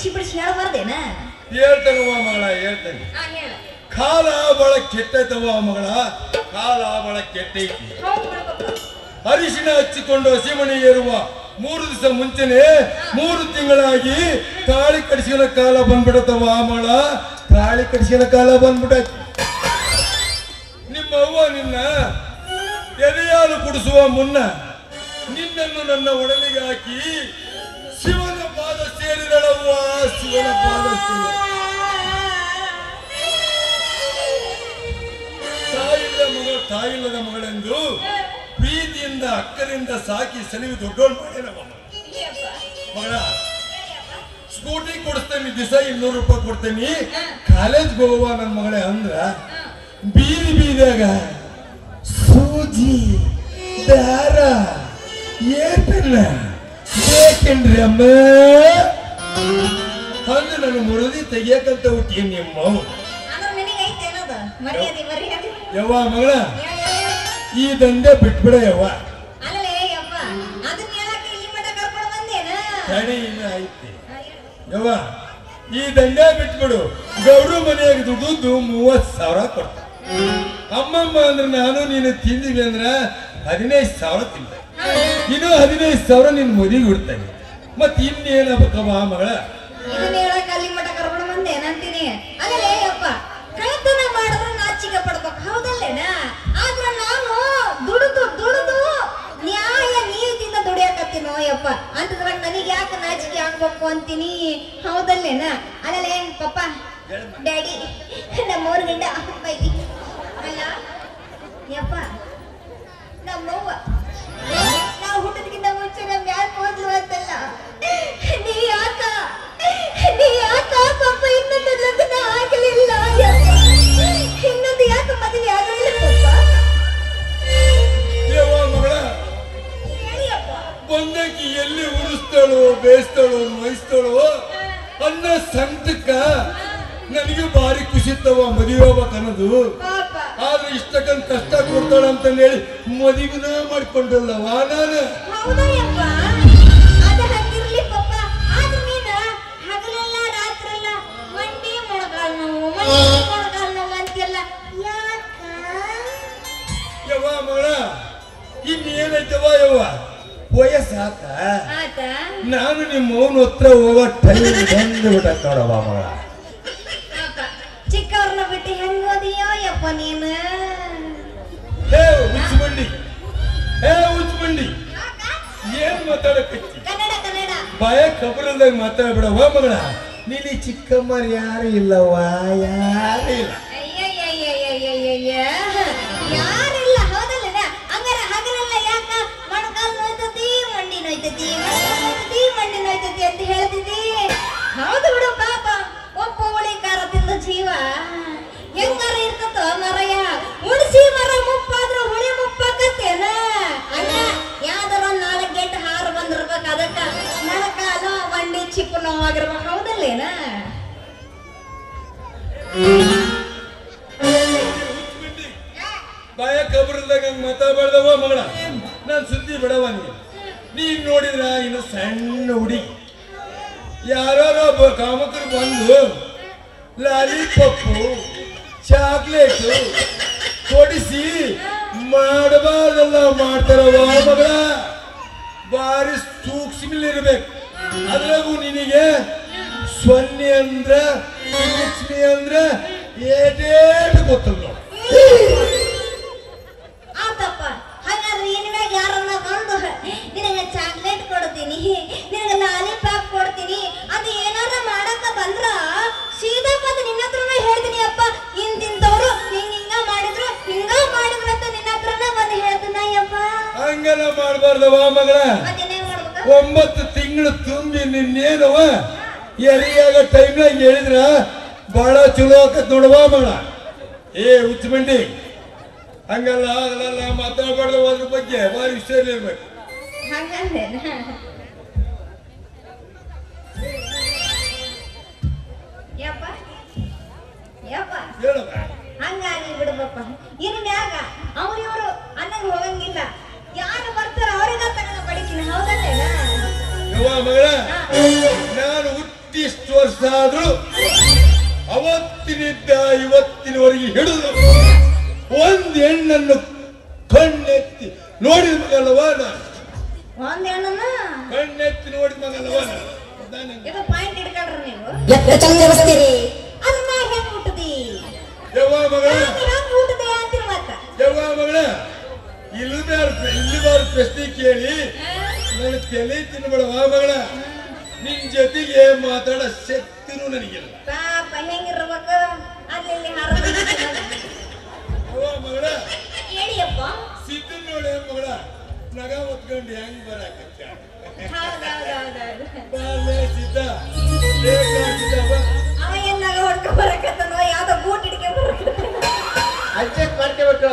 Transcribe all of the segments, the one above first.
ಬಿಡಿಸಿ ಬಿಡಿಸಿ ಹೇಳಬಾರ್ದೇನ? ಹೇಳ್ತೇನವ್ವ ಮಗಳ ಹೇಳ್ತೇನೆ. ಕಾಲ ಬಹಳ ಕೆಟ್ಟೈತವ್ವ ಮಗಳ, ಕಾಲ ಬಹಳ ಕೆಟ್ಟೈತಿ. ಅರಿಶಿನ ಹಚ್ಚಿಕೊಂಡು ಹಸಿಮಣಿ ಏರುವ 3 ದಿವಸ ಮುಂಚೆನೆ 3 ತಿಂಗಳಾಗಿ ತಾಳಿ ಕಡಿಸಿನ ಕಾಲ ಬಂದ್ಬಿಡತ್ತವ ಮಗಳ, ತಾಳಿ ಕಡಿಸಿನ ಕಾಲ ಬಂದ್ಬಿಟ್ಟೈತಿ. ನಿಮ್ಮ ಅವ್ವ ನಿನ್ನ ಎದೆಯಾಲು ಕುಡಿಸುವ ಮುನ್ನ ನಿನ್ನನ್ನು ನನ್ನ ಒಡಲಿಗೆ ಹಾಕಿ ಶಿವನ ಪಾದ ಸೇರಿದಳವ್ವ, ಶಿವನ ಪಾದ ಸೇರಿ. ತಾಯಿಲ್ಲದ ಮಗಳೆಂದು ಪ್ರೀತಿಯಿಂದ ಅಕ್ಕರಿಂದ ಸಾಕಿ ಸಲಿವಿ ದೊಡ್ಡೋಳು ಮಾಡೇನವ ಮಗಳ. ಸ್ಕೂಟಿ ಕೊಡಿಸ್ತೇನೆ, ದಿವಸ 200 ರೂಪಾಯಿ ಕೊಡ್ತೇನೆ, ಕಾಲೇಜ್ಗೆ ಹೋಗುವ ನನ್ನ ಮಗಳೇ ಅಂದ್ರ ಬೀದಿ ಬೀದಿಯಾಗ ಸೂಜಿ ದಾರ ಏರ್ಪೆಲ್ಲ ಬೇಕೇನ್ರಿ ಅಮ್ಮ ಹಂಗ ನನ್ನ ಮುರುದಿ ತೆಗಿಯಕಂತ ಹುಟ್ಟಿ ನಿಮ್ಮ ಯವ್ವ ಮಗಳ, ಈ ದಂಧೆ ಬಿಟ್ಬಿಡ ಯವ್ವ. ಐತಿ ಯವ್ವ, ಈ ದಂಧೆ ಬಿಟ್ಬಿಡು. ಗೌಡ್ರು ಮನೆಯಾಗ ದುಡ್ದು 30,000 ಕೊಡ್ತ. ಅಮ್ಮಮ್ಮ ಅಂದ್ರೆ ನಾನು ನೀನು ತಿಂದಿವಿ ಅಂದ್ರ 15,000 ತಿಂದ. ಇನ್ನು 15,000 ನಿನ್ ಮದುವೆಗೆ ಬಿಡ್ತೇನೆ. ಮತ್ ಇನ್ನೇನಬೇಕವ ಮಗಳ? ಕಳ್ತನ ಮಾಡಿದ್ರೆ ನಾಚಿಕೆ ಪಡ್ಬೇಕು, ಹೌದಲ್ಲೇನ? ಆದ್ರ ನಾನು ದುಡಿದು ದುಡಿದು ನ್ಯಾಯ ನೀತಿಯಿಂದ ದುಡಿಯಾಕತ್ತೀನೋ ಯಪ್ಪ, ಅಂತದ್ರಾಗ ನನಗೆ ಯಾಕೆ ನಾಚಿಕೆ ಆಗ್ಬೇಕು ಅಂತೀನಿ, ಹೌದಲ್ಲೇನ? ಅಲ್ಲೇ ಪಪ್ಪ ಡ್ಯಾಡಿ ನಮ್ಮವ್ರ ಗಂಡ ಬೈಲಿ ಅಲ್ಲ ಯಪ್ಪ, ನಮ್ಮವ್ವ ನಾವು ಹುಟ್ಟದಕ್ಕಿಂತ ಮುಂಚೆ ನಮ್ ಯಾರು ಹೋದ್ಲು ಅಂತಲ್ಲ. ನೀ ಯಾಕ ಪಪ್ಪ ಇನ್ನೊಂದು ಲಗ್ನ ಆಗಲಿಲ್ಲ, ಇನ್ನೊಂದು ಯಾಕೆ ಮದುವೆ ಆಗಲಿಲ್ಲ ಪಪ್ಪ? ಮಗಳ ಬಂದಕ್ಕೆ ಎಲ್ಲಿ ಉಡಿಸ್ತಾಳೋ ಬೇಯಿಸ್ತಾಳೋ ನೋಯಿಸ್ತಾಳೋ ಅನ್ನ ಸಂತಕ್ಕ ನನಗೆ ಭಾರಿ ಖುಷಿತ್ತವ ಮದುವೆ ಹೋಗ್ಬೇಕನ್ನೋದು. ಆದ್ರೆ ಇಷ್ಟಕ್ಕಂತ ಕಷ್ಟ ಕೊಡ್ತಾಳ ಅಂತ ಹೇಳಿ ಮದುವೆನ ಮಾಡ್ಕೊಂಡಲ್ಲವ ನಾನು. ಯವ್ವ ಮಗಳ, ಇನ್ನೇನೈತವ ಯವ್ವ, ವಯಸ್ಸಾತ. ನಾನು ನಿಮ್ಮ ಮೌನ ಹತ್ರ ಹೋಗೋ ಟೈಮ್ ಬಂದ್ಬಿಟ್ಟ ನೋಡವ್ವ ಮಗಳ. ಚಿಕ್ಕವ್ರನ್ನ ಬಿಟ್ಟು ಹೆಂಗ್ ಓದಿಯೋ ಯಪ್ಪ ನೀನು? ಉಚ್ಚಬಂಡಿ ಏನ್ ಮಾತಾಡಕತ್ತಿ? ಭಯ ಕಬರಲ್ದಾಗ ಮಾತಾಡ್ಬಿಡವ ಮಗಳ. ನೀಲಿ ಚಿಕ್ಕಮ್ಮರು ಯಾರು ಇಲ್ಲವ್ವ, ಯಾರು ಇಲ್ಲ. ಯಾರಿಲ್ಲ, ಹೌದಲ್ಲ? ಹಂಗಾರ ಹಗಲೆಲ್ಲ ಯಾಕ ಮೊಣಕಾಲ್ ನೋಯ್ತತಿ, ಮಂಡಿ ನೋಯ್ತತಿ, ಮಂಡಿ ನೋಯ್ತತಿ ಅಂತ ಹೇಳ್ತಿದ್ದಿ? ಹೌದು ಬಿಡು ಪಾಪ, ಒಬ್ಬ ಹುಳಿ ಖಾರ ತಿಂದ ಜೀವ ಹೆಂಗಾರ ಇರ್ತತೋ ಮರಯ್ಯ. ಉಳಿಸಿ ಮರ ಮುಪ್ಪಾದ್ರ ಹುಳಿ ಮುಪ್ಪಾಕತ್ತೇನ? ಅಲ್ಲ, ಯಾವ್ದಾರ 4 ಗಂಟೆ ಹಾರ ಬಂದಿರ್ಬೇಕು, ಅದಕ್ಕ ಮೊಣಕಾಲು ಮಂಡಿ ಚಿಪ್ಪು ನೋವಾಗಿರ್ಬೇಕು, ಹೌದಲ್ಲೇನ? ಭಯ ಕಬರಲ್ದಾಗ ಹಂಗ ಮಾತಾಡ್ಬಾರ್ದವ ಮಗಳ. ನಾನ್ ಸುದ್ದಿ ಬಿಡವ. ನೀನ್ ನೋಡಿದ್ರ ಇನ್ನು ಸಣ್ಣ ಹುಡುಗಿ, ಯಾರೋ ಒಬ್ಬ ಕಾಮಕರು ಬಂದು ಲಾಲಿಪಪ್ಪು ಚಾಕ್ಲೇಟು ಕೊಡಿಸಿ ಮಾಡಬಾರ್ದೆಲ್ಲ ಮಾಡ್ತಾರವ ಮಗಳ. ಬಾರಿ ಸೂಕ್ಷ್ಮಿಲಿರ್ಬೇಕು. ಅದ್ರಾಗೂ ನಿನಗೆ ಸೊನ್ನೆ ಅಂದ್ರ ಲಕ್ಷ್ಮಿ ಅಂದ್ರ ಏಟೇಟು ಗೊತ್ತಲ್ಲ. ಆತಪ್ಪ, ಹಾಗಾದ್ರೆ ಇನ್ಮ್ಯಾಗ ಯಾರನ್ನ ಬಂದು ನಿನಗೆ ಚಾಕ್ಲೇಟ್ ಕೊಡ್ತೀನಿ, ನಿನಗೆ ಲಾಲಿಪಾಪ್ ಕೊಡ್ತೀನಿ, ಅದು ಏನಾರ ಮಾಡಕ್ಕ ಬಂದ್ರ ಸೀದಾ ಬಂದು ನಿನ್ನ ಹತ್ರನೇ ಹೇಳ್ತೀನಿ. ಅಪ್ಪ ಇಂತಿಂತವ್ರು ಹಿಂಗ ಮಾಡಿದ್ರು ಅಂತ ನಿನ್ನ ಹತ್ರನೇ ಬಂದು ಹೇಳ್ತೀನ ಯಪ್ಪ. ಹಂಗೆಲ್ಲ ಮಾಡ್ಬಾರ್ದವ ಮಗಳ. 9 ತಿಂಗಳು ತುಂಬಿ ನಿನ್ನೇನವ ಎರಿಯಾಗ ಟೈಮ್ನಾಗ ಹೇಳಿದ್ರ ಬಹಳ ಚಲೋ ಆಕತ್ ನೋಡವ ಮಗಳ. ಉಚ್ಚಬಂಡಿ ಹಂಗಲ್ಲ ಅದೆಲ್ಲ ಮಾತಾಡ್ಬಾರ್ದು. ಅದ್ರ ಬಗ್ಗೆ ಭಾರಿ ಹುಷಾರಿರ್ಬೇಕು. ಹಂಗಾಗಿ ಬಿಡ್ಬಪ್ಪ. ಇನ್ಯಾಗ ಅವ್ರಿವ್ರು ಅನ್ನಂಗ ಹೋಗಂಗಿಲ್ಲ. ಯಾರು ಬರ್ತಾರ ಅವ್ರಿಗ ತಗೊಂಡ ಬಡಿತೀನಿ, ಹೌದಲ್ಲೇನ? ಯವ್ವ ಮಗಳ, ನಾನು ಇಷ್ಟಿಷ್ಟು ವರ್ಷ ಆದ್ರೂ ಅವತ್ತಿನಿದ್ದ ಇವತ್ತಿನವರೆಗೆ ಹಿಡಿದು ಒಂದ್ ಹೆಣ್ಣನ್ನು ಕಣ್ಣೆತ್ತಿ ನೋಡಿದ ಮಗಲ್ಲವ ನಾನು. ಒಂದ್ ಹೆಣ್ಣನ್ನ ಕಣ್ಣೆತ್ತಿ ನೋಡಿದ ಮಗಲ್ಲವ ನಾನು. ಇದು ಪಾಯಿಂಟ್ ಇಟ್ಕೊಂಡ್ರ ನೀವು ಎತ್ತ ಚಂದ ಬಸ್ತೀರಿ ಅದನ್ನ ಹೆಂಗ್ ಹುಟ್ಟದಿ ಯವ್ವ ಮಗಳ ಹೆಂಗ್ ಹುಟ್ಟದೆ ಅಂತೀರ ಮತ್ತ ಯವ್ವ ಮಗಳ ಇಲ್ಲಿ ಬಾರ ಪ್ರಶ್ನೆ ಕೇಳಿ ನನ್ನ ತಲೆ ತಿನ್ಬೇಡವ ಮಗಳ. ನಿನ್ ಜೊತೆಗೆ ಮಾತಾಡೋ ಶಕ್ತಿನೂ ನನಗಿಲ್ಲ. ಪಾಪ ಹೆಂಗಿರ್ಬೇಕು ಅಲ್ಲಿ ಇಲ್ಲಿ ಹಾರ ಮಗಳ ಹೇಳಿಯಪ್ಪ ಸಿದ್ದು ನೋಡಿ ಮಗಳ ನಗ ಹೊತ್ಕೊಂಡು ಹೆಂಗ್ ಬರಾಕತ್ತ ಸಿದ್ಧ ಅವ ಎಲ್ಲಾಗ ಹೊಡ್ಕೊ ಬರಕತ್ತನೋ ಯಾವ್ದೋ ಬೂಟ್ ಹಿಡ್ಕೊಂಡ್ ಬರಕತ್ತ ಅಡ್ಜಸ್ಟ್ ಮಾಡ್ಕೋಬೇಕು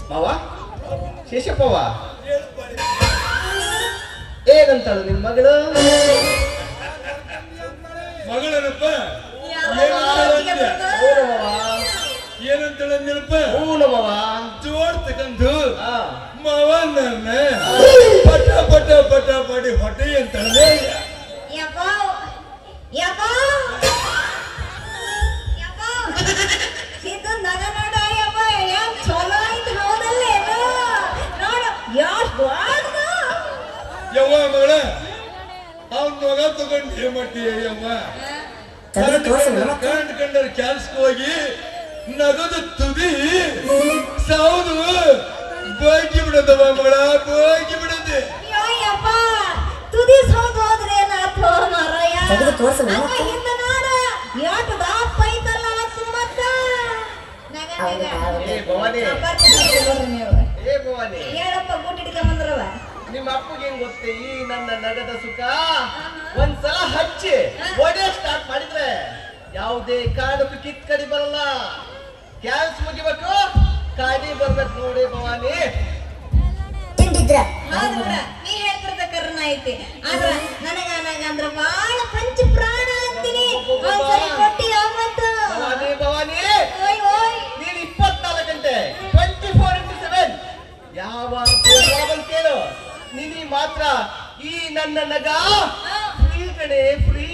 ಮಾವ ಶೇಷಪ್ಪವ ಏನಂತಾಳು ನಿಮ್ ಮಗಳು? ಮಗಳನಪ್ಪ ಏನಂತಳಂದಿರಪ್ಪ ಹೂನಮ್ಮವ ಜೋಡ್ ತಕಂದು ಮಾವನ್ನ ಪಟ ಪಟ ಪಟ ಪಡಿ ಹೊಟ್ಟೆ ಅಂತಳೇ. ಯಪ್ಪ ಯಪ್ಪ ಯಪ್ಪ ಸಿದ್ದು ನಗ ನೋಡ ಯಪ್ಪ ಹೆಂಗ್ ಚಲೋ ಐತಿ ಹೌದಲ್ಲೇ ನೋಡು ಯಾಷ್ಟ್ ದೊಡ್ಡದು ಯವ್ವ ಮಗಳ ಅವ್ನ ಮಗ ತಗೊಂಡು ಏನ್ ಮಾಡ್ತೀಯ ಯವ್ವ? ಕಂಡ್ರ ಕೆಲ್ಸಕ್ಕೆ ಹೋಗಿ ನಗದು ತುದಿ ಸೌದು ಬೋಗಿ ಬಿಡದವ ಮಗಳ ಬೋಗಿ ಬಿಡದೆ. ಯಪ್ಪ ತುದಿ ಸೌದು ಹೋದ್ರೆ ಏನಾಯ್ತು ಮಾರಾಯ ತೆಗೆದು ತೋರ್ಸು ಹಿಂದ ನೋಡ ಯಾಟ್ ದಾಪ್ ಐತಲ್ಲ ಅಷ್ಟು ಮತ್ತ ನಗ ನಗ ಏ ಭವಾನಿ ನೀವು ಏ ಭವಾನಿ ಹೇಳಪ್ಪ ಬೂಟ್ ಹಿಡ್ಕೊಂಡ್ ಬಂದ್ರವ ನಿಮ್ಮ ಅಪ್ಪಗೆ ಹೆಂಗ್ ಗೊತ್ತೇ ಈ ನನ್ನ ನಗದ ಸುಖ ಒಂದ್ಸಲ ಹಚ್ಚಿ ಒಡೆ ಸ್ಟಾರ್ಟ್ ಮಾಡಿದ್ರೆ ಯಾವುದೇ ಕಾರಣಕ್ಕೂ ಕಿತ್ ಕಡಿ ಬರಲ್ಲ. ಕ್ಯಾನ್ಸ್ ಮುಗಿಬೇಕು ಕಾಡಿ ಬರ್ಬೇಕು ನೋಡಿ ಭವಾನಿ. ತಿಂದಿದ್ರ ಹೌದು ಬಿಡ ನೀ ಹೇಳ್ತಿರ್ತ ಕರ್ನ ಐತಿ ಆದ್ರ ನನಗಂದ್ರ ಬಾಳ ಪಂಚ ಪ್ರಾಣ ಅಂತೀನಿ ಒಂದ್ಸರಿ ಕೊಟ್ಟಿ ಅವತ್ತು ಭವಾನಿ ಭವಾನಿ ಓಯ್ ಓಯ್ ನೀನ್ 24 ಗಂಟೆ 24x7 ಯಾವ ಪ್ರೋಗ್ರಾಮ್ ಕೇಳು ನಿನಿ ಮಾತ್ರ ಈ ನನ್ನ ನಗ ಫ್ರೀ ಕಡೆ ಫ್ರೀ.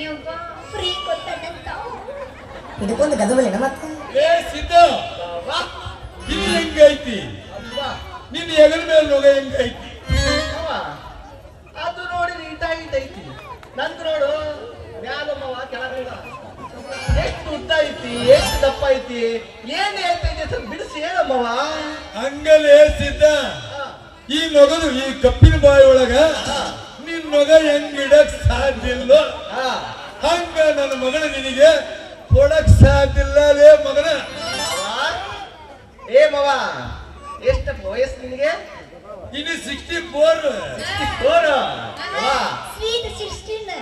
ಯಪ್ಪ ಫ್ರೀ ಕೊಟ್ಟನಂತ ಇದಕ್ಕೊಂದು ಗದಬಲಿನ ಮತ್ತೆ ಏ ಸಿದ್ಧ ಇಲ್ಲಿ ಹೆಂಗೈತಿ ನಿನ್ನ ಹೆಗಲ ಮೇಲೆ ನೋಗ ಹೆಂಗೈತಿ? ಅದು ನೋಡಿ ನೀಟಾಗಿಟ್ಟೈತಿ. ನಂದು ನೋಡು ಮ್ಯಾಲಮ್ಮವ ಕೆಳಗಲ್ಲ ಎಷ್ಟು ಉದ್ದ ಐತಿ ಎಷ್ಟು ದಪ್ಪ ಐತಿ ಏನ್ ಹೇಳ್ತೈತಿ ಸ್ವಲ್ಪ ಬಿಡಿಸಿ ಹೇಳಮ್ಮವ. ಹಂಗಲೇ ಸಿದ್ಧ ಈ ನೊಗದು ಈ ಕಪ್ಪಿನ ಬಾಯಿ ಒಳಗ ನಿನ್ ನೊಗ ಹೆಂಗ್ ಇಡಕ್ ಸಾಧ್ಯ ಇಲ್ಲ ಹಂಗ ನನ್ನ ಮಗಳ ನಿನಗೆ ಕೊಡಕ್ ಸಾಧ್ಯ ಇಲ್ಲ ಲೇ ಮಗನ. ಏ ಮವ ಎಷ್ಟಪ್ಪ ವಯಸ್ಸು ನಿನಗೆ? ಇನ್ನು 64 ಸ್ವೀಟ್ 16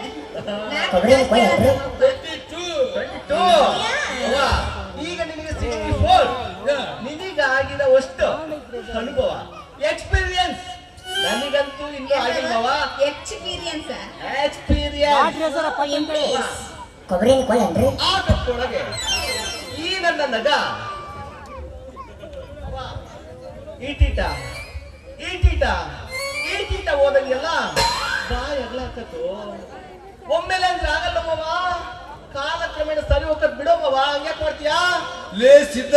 ಕೊಬ್ಬರಿ ಕೊಯ್ ಅಂದ್ರೆ 22 ಈಗ ನಿನಗೆ 64 ನಿನಗೆ ಆಗಿದ ಅಷ್ಟು ಅನುಭವ ಎಕ್ಸ್ಪೀರಿಯನ್ಸ್ ನನಗಂತೂ ಇನ್ನೂ ಆಗಿಲ್ವವ. ಎಕ್ಸ್ಪೀರಿಯನ್ಸ್ ಕೊಬ್ಬರಿ ಕೊಯ್ ಅಂದ್ರೆ ಆಗತ್ತೊಳಗೆ ಈ ನನ್ನ ನಗ ಈಟೀಟ ಈಟೀಟ ಈಟೀಟ ಹೋದಂಗೆಲ್ಲ ಬಾಯ್ ಅಗ್ಲಾಕತ್ತು ಒಮ್ಮೆಲೆ ಅಂದ್ರೆ ಆಗಲ್ಲಮ್ಮವ. ಕಾಲಕ್ರಮೇಣ ಸರಿ ಹೋಗತ್ ಬಿಡೋಮ್ಮವ. ಹಂಗ್ಯಾಕ್ ಮಾಡ್ತೀಯಾ? ಲೇ ಸಿದ್ಧ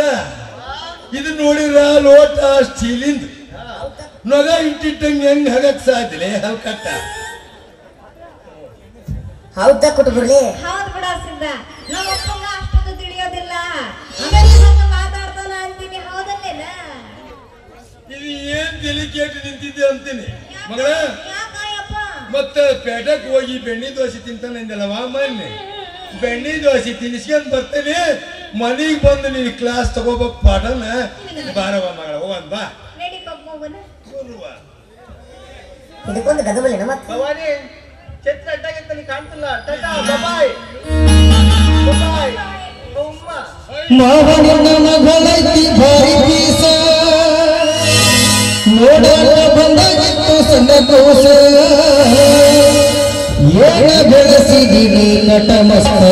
ಇದು ನೋಡಿದ್ರ ಲೋಟ ಸ್ಟೀಲಿಂದ ನೊಗ ಇಟ್ಟಿಟ್ಟಂಗೆ ಹೆಂಗ್ ಹಗಕ್ ಸಾಧ್ಯ ಹಲ್ಕಟ್ಟ. ಹೌದಾ ಕುಟುಂಬರ್ಲಿ ಹೌದ್ ಬಿಡ ಸಿದ್ಧ ನಮ್ಮ ಅಪ್ಪಂಗ ಅಷ್ಟೊಂದು ತಿಳಿಯೋದಿಲ್ಲ ಹಂಗ ಮಾತಾಡ್ತಾನ ಅಂತೀನಿ ಹೌದಲ್ಲೇನ? ಇದು ಏನ್ ಡೆಲಿಕೇಟ್ ನಿಂತಿದ್ದೆ ಅಂತೀನಿ ಮಗಳ. ಯಾಕಾಯಪ್ಪ ಮತ್ತ ಪೇಟಕ್ ಹೋಗಿ ಬೆಣ್ಣೆ ದೋಸೆ ತಿಂತಾನಂದಲ್ಲವಾ ಮೊನ್ನೆ ಬೆಣ್ಣೆ ದೋಸೆ ತಿನ್ಸ್ಕೊಂಡ್ ಬರ್ತೇನೆ ಮನೆಗೆ ಬಂದು ನೀನ್ ಕ್ಲಾಸ್ ತಗೋಬೇಕು ಪಾಠನ ಬಾರವ ಮಗಳ ಹೋಗನ್ ಬಾ ರೆಡಿ ಪಪ್ಪನ ಇದಕ್ಕೊಂದು ಗದಬಲಿನ ಮತ್ತೆ ಭವಾನಿ ಚಿತ್ರ ಅಡ್ಡಾಗಿತ್ತ ನೀ ಕಾಣ್ತಿಲ್ಲ. ಟಾಟಾ ಬಾಯ್ ಬಾಯ್ ಉಮ್ಮ ಮಾವನಿನ ಮಗಳೈತಿ ಭಾರಿ ಪೀಸ ನೋಡಲ್ಲ ಬಂದಾಗಿತ್ತು ಸಣ್ಣ ಕೋಸ ಏನ ಬೆಳೆಸಿದೀನಿ ನಟಮಸ್ತ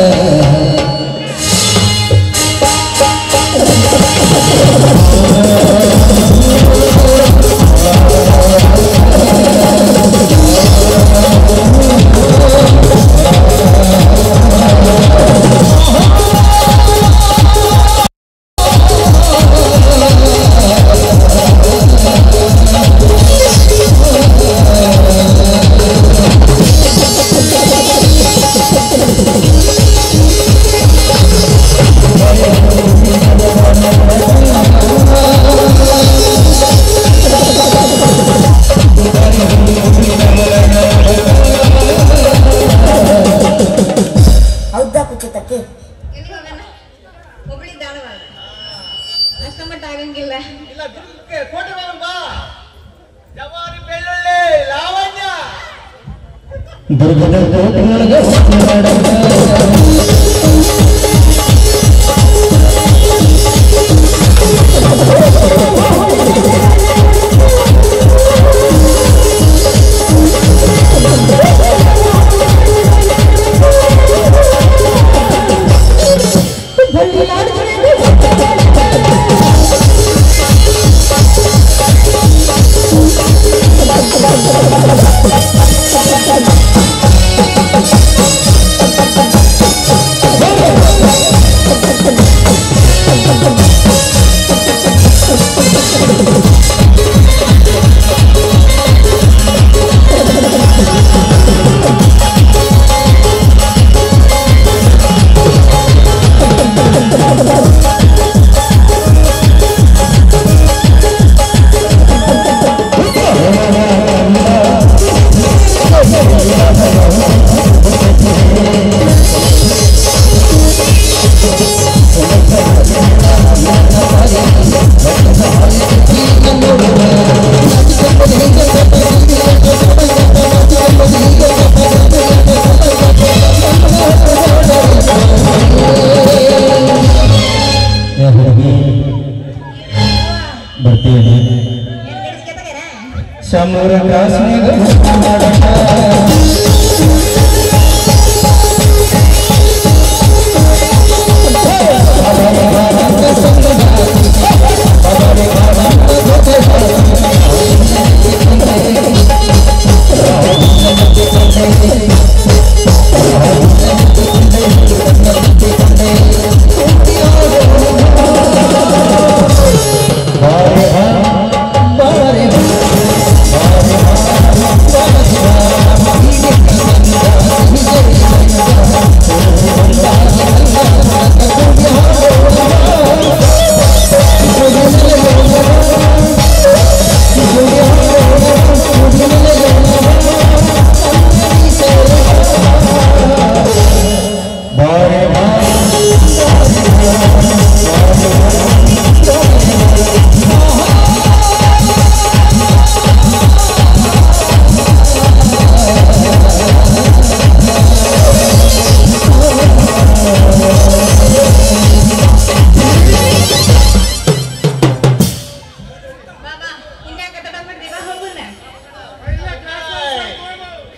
ಹೌದಾ ಕುಚ್ಚುತಕ್ಕೆ ಎಲ್ಲಿ ಹೋಗೋಣ? ಹುಬ್ಳಿ ಧಾರವಾಡ ಅಷ್ಟಮಟ್ಟ ಆಗಂಗಿಲ್ಲ. ಇಲ್ಲ ದುರ್ಗಕ್ಕೆ ಕೋಟೆ ಬಾ ಜವಾರಿ ಬೆಳ್ಳುಳ್ಳಿ ಲಾವಣ್ಯ ದುರ್ಗದ ಕೋಟೆಯೊಳಗ ಬರ್ತೀವಿ ಸಮೂರ ಕಾಶ್ಮೀರ